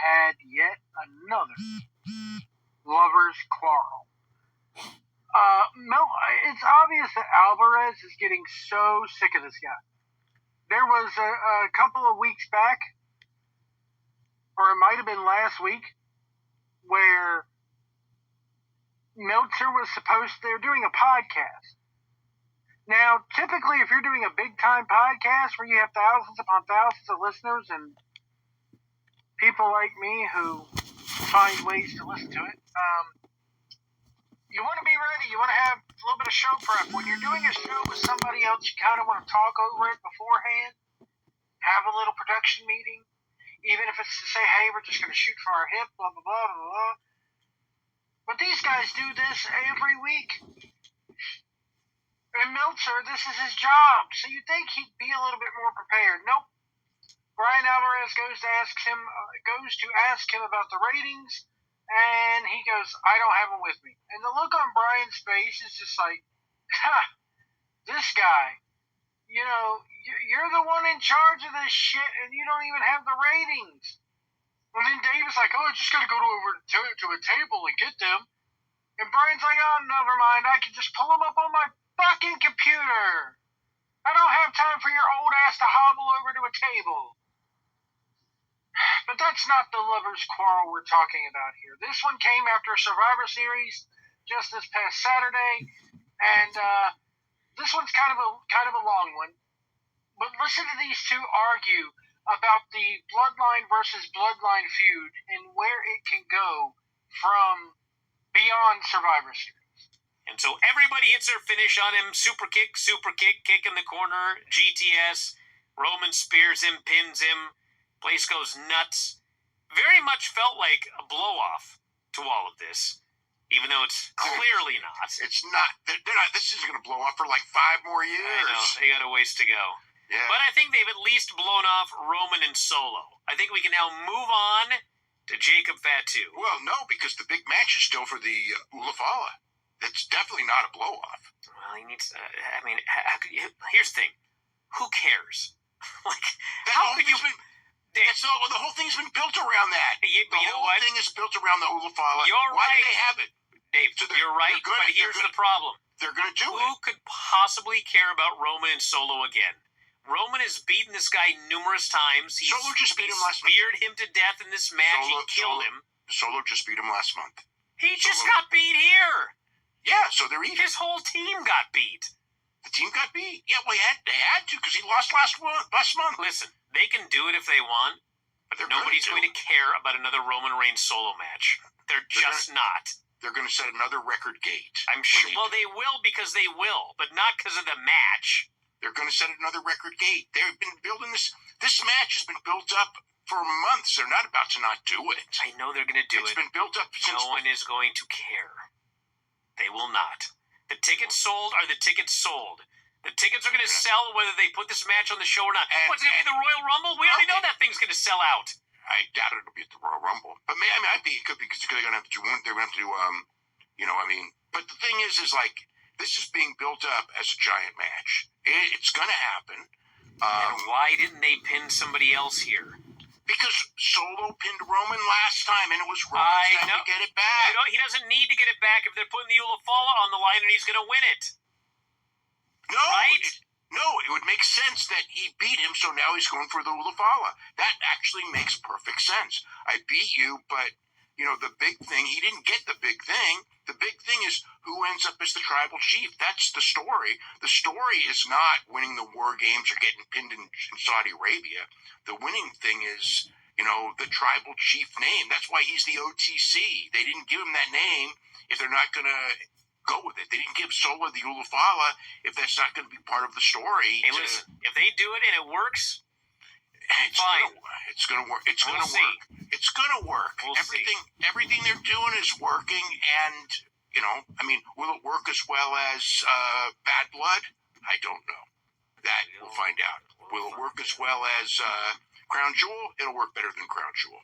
had yet another lovers' quarrel. It's obvious that Alvarez is getting so sick of this guy. There was a couple of weeks back, or it might have been last week, where Meltzer was they were doing a podcast. Now, typically, if you're doing a big-time podcast where you have thousands upon thousands of listeners and people like me who find ways to listen to it, you want to be ready. You want to have a little bit of show prep. When you're doing a show with somebody else, you kind of want to talk over it beforehand, have a little production meeting, even if it's to say, hey, we're just going to shoot from our hip, blah, blah, blah, blah, blah. But these guys do this every week. And Meltzer, this is his job, so you'd think he'd be a little bit more prepared. Nope. Bryan Alvarez goes to ask him about the ratings, and he goes, I don't have them with me. And the look on Bryan's face is just like, this guy, you're the one in charge of this shit, and you don't even have the ratings. And then Dave's like, I just got to go over to a table and get them. And Bryan's like, oh, never mind, I can just pull them up on my fucking computer. I don't have time for your old ass to hobble over to a table. But that's not the lovers' quarrel we're talking about here. This one came after Survivor Series just this past Saturday, and this one's kind of a long one. But listen to these two argue about the Bloodline versus Bloodline feud and where it can go from beyond Survivor Series. And so everybody hits their finish on him. Super kick, kick in the corner, GTS. Roman spears him, pins him. Place goes nuts. Very much felt like a blow-off to all of this, even though it's clearly not. It's not. They're not. This is going to blow off for like 5 more years. I know. They got a ways to go. Yeah. But I think they've at least blown off Roman and Solo. I think we can now move on to Jacob Fatu. Well, no, because the big match is still for the Ulafala. That's definitely not a blow-off. Well, he needs. Here's the thing. Who cares? How could you? The whole thing's been built around that. Yeah, but the whole thing is built around the Ulafala. Why did they have it? Dave, you're right, but here's the problem. They're going to do it. Who could possibly care about Roman and Solo again? Roman has beaten this guy numerous times. Solo just beat him last month. Speared him to death in this match. He killed him. Solo just beat him last month. He just got beat here. Yeah, so they're even. His whole team got beat. The team got beat. Yeah, well, they had to because he lost last month. Listen, they can do it if they want, but nobody's going to care about another Roman Reigns solo match. They're just not. They're going to set another record gate. I'm sure. Well, they will because they will, but not because of the match. They're going to set another record gate. They've been building this. This match has been built up for months. They're not about to not do it. I know they're going to do it. It's been built up since. No one is going to care. They will not. The tickets sold are the tickets sold. The tickets are going to sell whether they put this match on the show or not. What's going to be the Royal Rumble? We already know that thing's going to sell out. I doubt it'll be at the Royal Rumble, but it could be because they're going to have to. They're going to have to do. But the thing is like this is being built up as a giant match. It's going to happen. And why didn't they pin somebody else here? Because Solo pinned Roman last time, and it was Roman's time to get it back. He doesn't need to get it back if they're putting the Ulafala on the line and he's going to win it. No, right? It would make sense that he beat him, so now he's going for the Ulafala. That actually makes perfect sense. I beat you, but, the big thing, he didn't get the big thing. The big thing is who ends up as the tribal chief. That's the story. The story is not winning the war games or getting pinned in Saudi Arabia. The winning thing is, the tribal chief name. That's why he's the OTC. They didn't give him that name if they're not going to go with it. They didn't give Sola the Ulafala if that's not going to be part of the story. Hey, listen, if they do it and it works, fine. It's going to work. It's going to work. It's going to work. Everything they're doing is working, and will it work as well as Bad Blood? I don't know. That we'll find out. Will it work as well as Crown Jewel? It'll work better than Crown Jewel.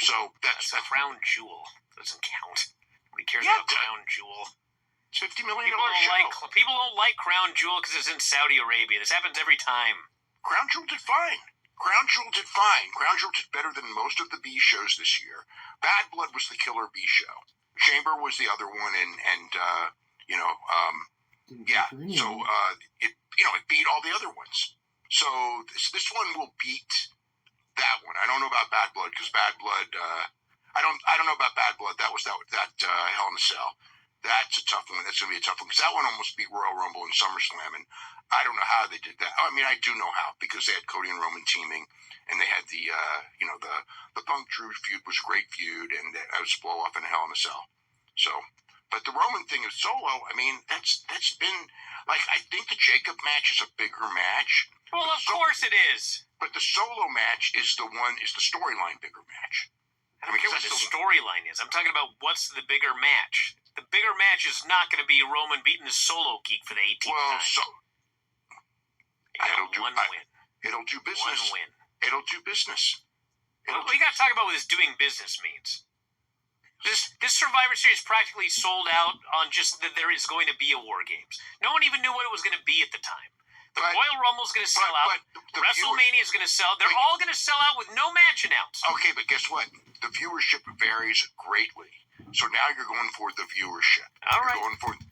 So that's Crown Jewel doesn't count. Nobody cares about Crown Jewel. It's $50 million show. People don't like Crown Jewel because it's in Saudi Arabia. This happens every time. Crown Jewel did fine. Crown Jewel did fine. Crown Jewel did better than most of the B shows this year. Bad Blood was the killer B show. Chamber was the other one, and it beat all the other ones. So this one will beat that one. I don't know about Bad Blood because Bad Blood. I don't know about Bad Blood. That was that Hell in a Cell. That's a tough one. That's going to be a tough one because that one almost beat Royal Rumble and SummerSlam, and I don't know how they did that. I mean, I do know how because they had Cody and Roman teaming, and they had the Punk Drew feud was a great feud, and that was a blow off in Hell in a Cell. So, but the Roman thing of Solo, I mean, that's been like I think the Jacob match is a bigger match. Well, of course it is. But the Solo match is the storyline bigger match. I don't care what the storyline is. I'm talking about what's the bigger match. The bigger match is not going to be Roman beating the Solo Geek for the 18th time. It'll do business. One win. It'll do business. What you got to talk about what this doing business means. This Survivor Series practically sold out on just that there is going to be a War Games. No one even knew what it was going to be at the time. The Royal Rumble is going to sell out. WrestleMania is going to sell. They're all going to sell out with no match announced. Okay, but guess what? The viewership varies greatly. So now you're going for the viewership. All right.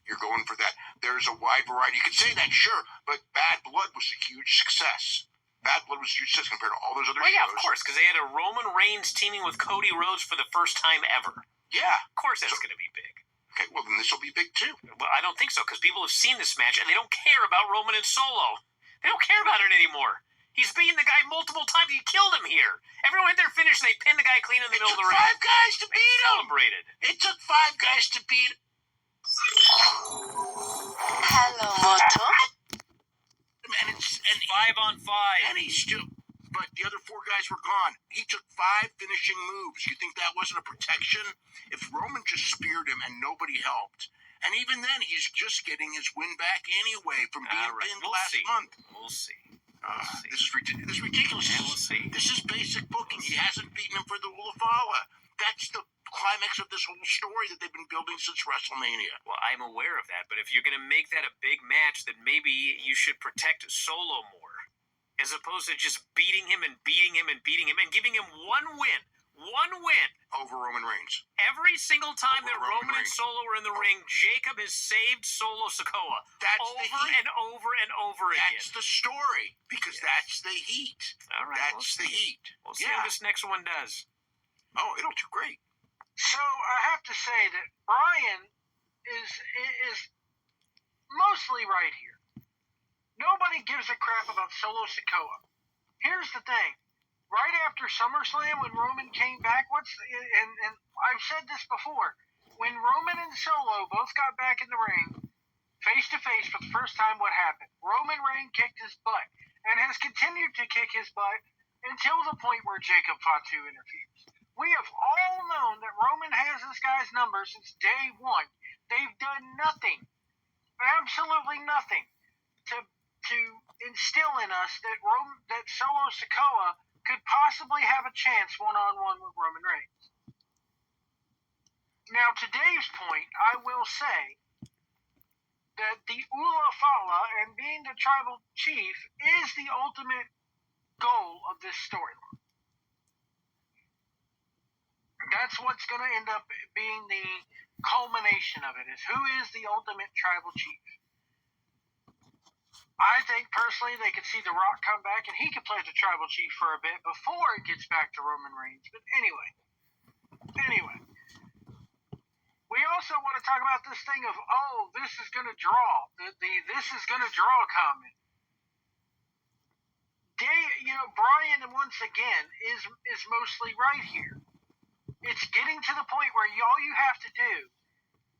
You're going for that. There's a wide variety. You could say that, sure, but Bad Blood was a huge success. Bad Blood was a huge success compared to all those other shows. Well, yeah, of course, because they had a Roman Reigns teaming with Cody Rhodes for the first time ever. Yeah. Of course that's going to be big. Okay, well, then this will be big, too. Well, I don't think so, because people have seen this match, and they don't care about Roman and Solo. They don't care about it anymore. He's beaten the guy multiple times. He killed him here. Everyone hit their finish, and they pinned the guy clean in the middle of the ring. It took 5 guys to beat him. Celebrated. It took 5 guys to beat him. Hello, Moto. And 5-on-5. And he's still... But the other 4 guys were gone. He took 5 finishing moves. You think that wasn't a protection? If Roman just speared him and nobody helped, and even then, he's just getting his win back anyway from being pinned last month. We'll see. This is ridiculous. We'll see. This is basic booking. He hasn't beaten him for the Ulafala. That's the climax of this whole story that they've been building since WrestleMania. Well, I'm aware of that, but if you're going to make that a big match, then maybe you should protect Solo more, as opposed to just beating him and beating him and beating him and giving him one win. One win. Over Roman Reigns. Every single time that Roman and Solo were in the ring, Jacob has saved Solo Sikoa over and over again. That's the story, because that's the heat. All right, that's the heat. We'll see how this next one does. Oh, it'll do great. So I have to say that Bryan is mostly right here. Nobody gives a crap about Solo Sikoa. Here's the thing. Right after SummerSlam, when Roman came back, and I've said this before, when Roman and Solo both got back in the ring, face to face for the first time, what happened? Roman Reigns kicked his butt, and has continued to kick his butt until the point where Jacob Fatu interferes. We have all known that Roman has this guy's number since day one. They've done nothing, absolutely nothing, to instill in us that Solo Sikoa could possibly have a chance one-on-one with Roman Reigns. Now, to Dave's point, I will say that the Ula Fala and being the tribal chief is the ultimate goal of this storyline. That's what's going to end up being the culmination of it, is who is the ultimate tribal chief. I think, personally, they could see The Rock come back, and he could play the tribal chief for a bit before it gets back to Roman Reigns. But anyway. We also want to talk about this thing of, this is going to draw. This is going to draw comment. Bryan, once again, is mostly right here. It's getting to the point where all you have to do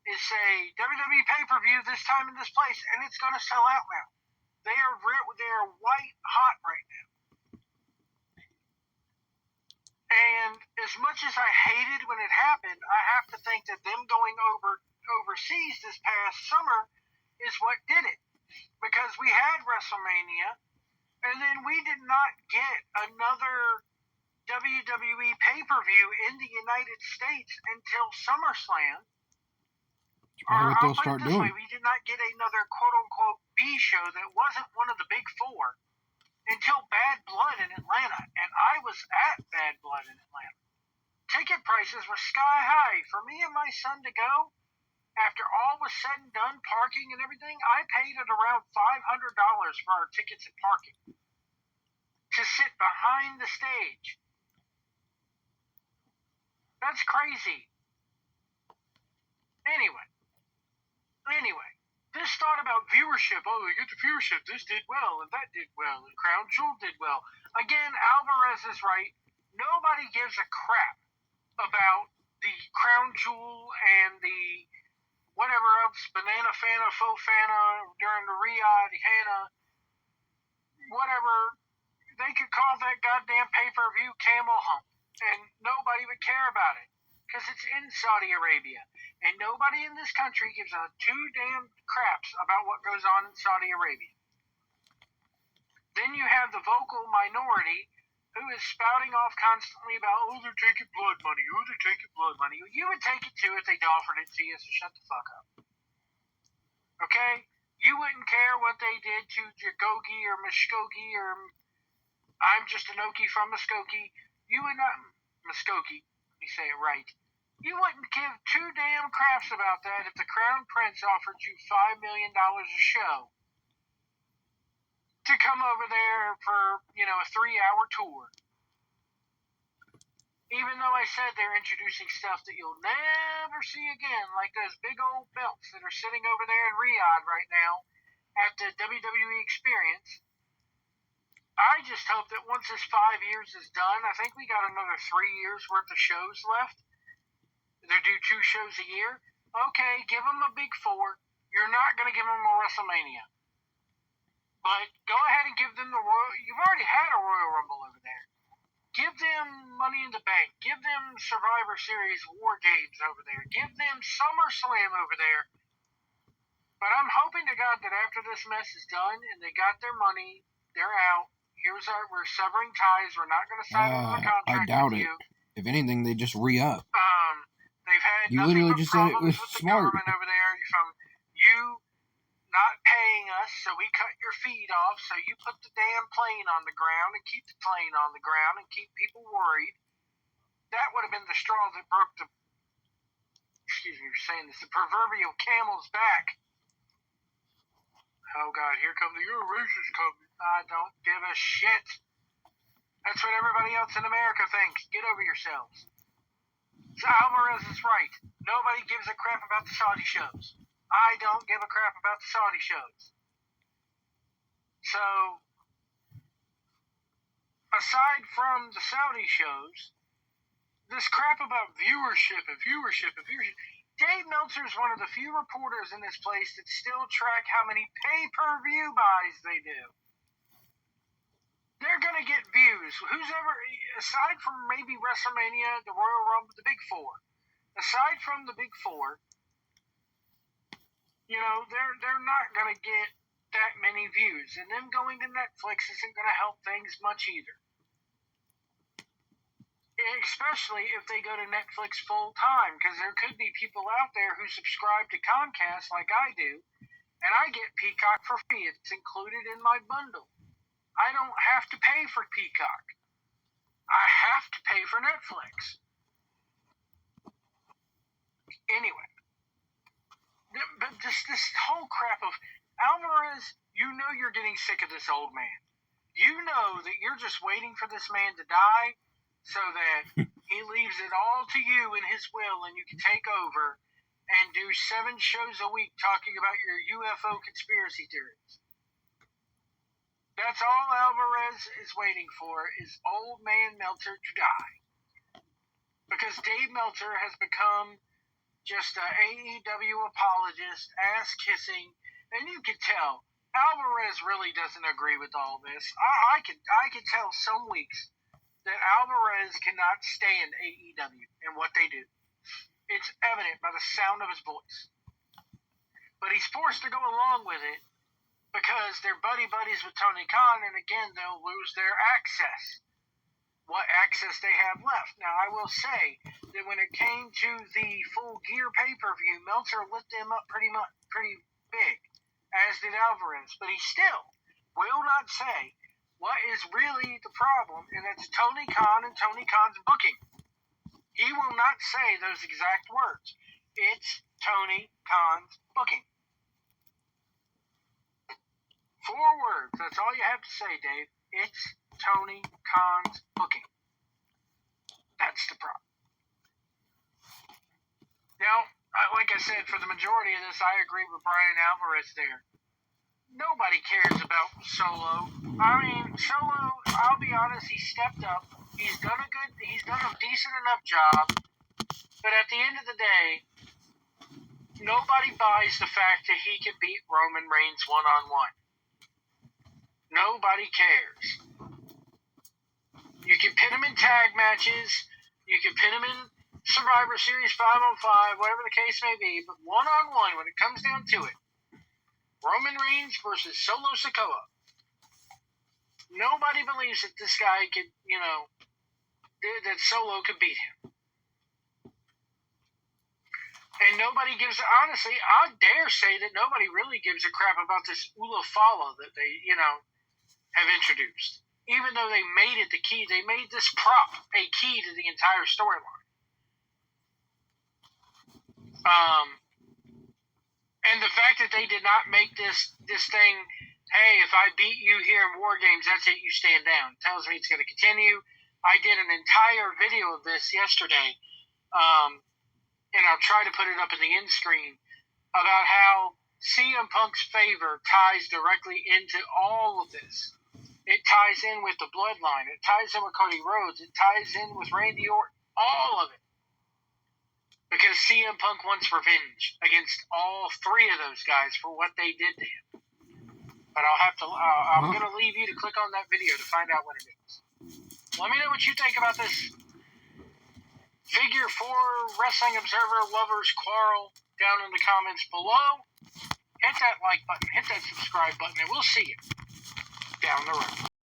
is say, WWE pay-per-view this time in this place, and it's going to sell out now. They are white hot right now. And as much as I hated when it happened, I have to think that them going overseas this past summer is what did it. Because we had WrestleMania, and then we did not get another WWE pay-per-view in the United States until SummerSlam. What they'll start doing. We did not get another quote-unquote B show that wasn't one of the big 4 until Bad Blood in Atlanta, and I was at Bad Blood in Atlanta. Ticket prices were sky high. For me and my son to go, after all was said and done, parking and everything, I paid at around $500 for our tickets and parking to sit behind the stage. That's crazy. Anyway, this thought about viewership. Oh, we get the viewership. This did well, and that did well, and Crown Jewel did well. Again, Alvarez is right. Nobody gives a crap about the Crown Jewel and the whatever else, Banana Fana, Faux Fana, during the Riyadh, Hannah, whatever. They could call that goddamn pay-per-view Camel Hump, and nobody would care about it, because it's in Saudi Arabia. And nobody in this country gives a two damn craps about what goes on in Saudi Arabia. Then you have the vocal minority who is spouting off constantly about, oh, they're taking blood money, oh, they're taking blood money. You would take it too if they offered it to you, so shut the fuck up. Okay? You wouldn't care what they did to Jagogi or Muskogee or I'm just an Okie from Muskogee. You would not, Muskogee, let me say it right. You wouldn't give two damn craps about that if the Crown Prince offered you $5 million a show to come over there for, a 3-hour tour. Even though I said they're introducing stuff that you'll never see again, like those big old belts that are sitting over there in Riyadh right now at the WWE Experience. I just hope that once this 5 years is done, I think we got another 3 years worth of shows left. They do 2 shows a year. Okay, give them a big 4. You're not going to give them a WrestleMania. But go ahead and give them the Royal... You've already had a Royal Rumble over there. Give them Money in the Bank. Give them Survivor Series War Games over there. Give them SummerSlam over there. But I'm hoping to God that after this mess is done and they got their money, they're out. We're severing ties. We're not going to sign another contract I doubt with it. you. If anything, they just re-up. They've had You nothing literally but just said it problems was with the smart. government over there from you not paying us, so we cut your feed off, so you put the damn plane on the ground and keep the plane on the ground and keep people worried. That would have been the straw that broke the, excuse me for saying this, the proverbial camel's back. Oh God, here come the racist coming. I don't give a shit. That's what everybody else in America thinks. Get over yourselves. So Alvarez is right. Nobody gives a crap about the Saudi shows. I don't give a crap about the Saudi shows. So, aside from the Saudi shows, this crap about viewership. Dave Meltzer is one of the few reporters in this place that still track how many pay-per-view buys they do. They're going to get views. Who's ever, aside from maybe WrestleMania, the Royal Rumble, the Big Four, aside from the Big Four, they're not going to get that many views. And them going to Netflix isn't going to help things much either. Especially if they go to Netflix full time, because there could be people out there who subscribe to Comcast like I do, and I get Peacock for free. It's included in my bundle. I don't have to pay for Peacock. I have to pay for Netflix. Anyway, but this whole crap of Alvarez, you're getting sick of this old man. You know that you're just waiting for this man to die so that he leaves it all to you in his will and you can take over and do 7 shows a week talking about your UFO conspiracy theories. That's all Alvarez is waiting for, is old man Meltzer to die. Because Dave Meltzer has become just an AEW apologist, ass-kissing, and you can tell Alvarez really doesn't agree with all this. I can tell some weeks that Alvarez cannot stand AEW and what they do. It's evident by the sound of his voice. But he's forced to go along with it because they're buddies with Tony Khan, and again, they'll lose their access. What access they have left. Now, I will say that when it came to the Full Gear pay-per-view, Meltzer lit them up pretty big, as did Alvarez. But he still will not say what is really the problem, and that's Tony Khan and Tony Khan's booking. He will not say those exact words. It's Tony Khan's booking. 4 words. That's all you have to say, Dave. It's Tony Khan's booking. That's the problem. Now, like I said, for the majority of this, I agree with Bryan Alvarez there. Nobody cares about Solo. I mean, Solo, I'll be honest, he stepped up. He's done a decent enough job. But at the end of the day, nobody buys the fact that he can beat Roman Reigns one-on-one. Nobody cares. You can pin him in tag matches. You can pin him in Survivor Series 5-on-5, whatever the case may be. But one-on-one, when it comes down to it, Roman Reigns versus Solo Sikoa. Nobody believes that this guy could, that Solo could beat him. And nobody gives, honestly, I dare say that nobody really gives a crap about this Ula Fala that they, have introduced. Even though they made it the key, they made this prop a key to the entire storyline. And the fact that they did not make this thing, hey, if I beat you here in War Games, that's it, you stand down. Tells me it's going to continue. I did an entire video of this yesterday, and I'll try to put it up in the end screen, about how CM Punk's favor ties directly into all of this. It ties in with the Bloodline. It ties in with Cody Rhodes. It ties in with Randy Orton. All of it. Because CM Punk wants revenge against all 3 of those guys for what they did to him. But I'm going to leave you to click on that video to find out what it is. Let me know what you think about this Figure 4 Wrestling Observer Lovers Quarrel down in the comments below. Hit that like button, hit that subscribe button, and we'll see you down the road.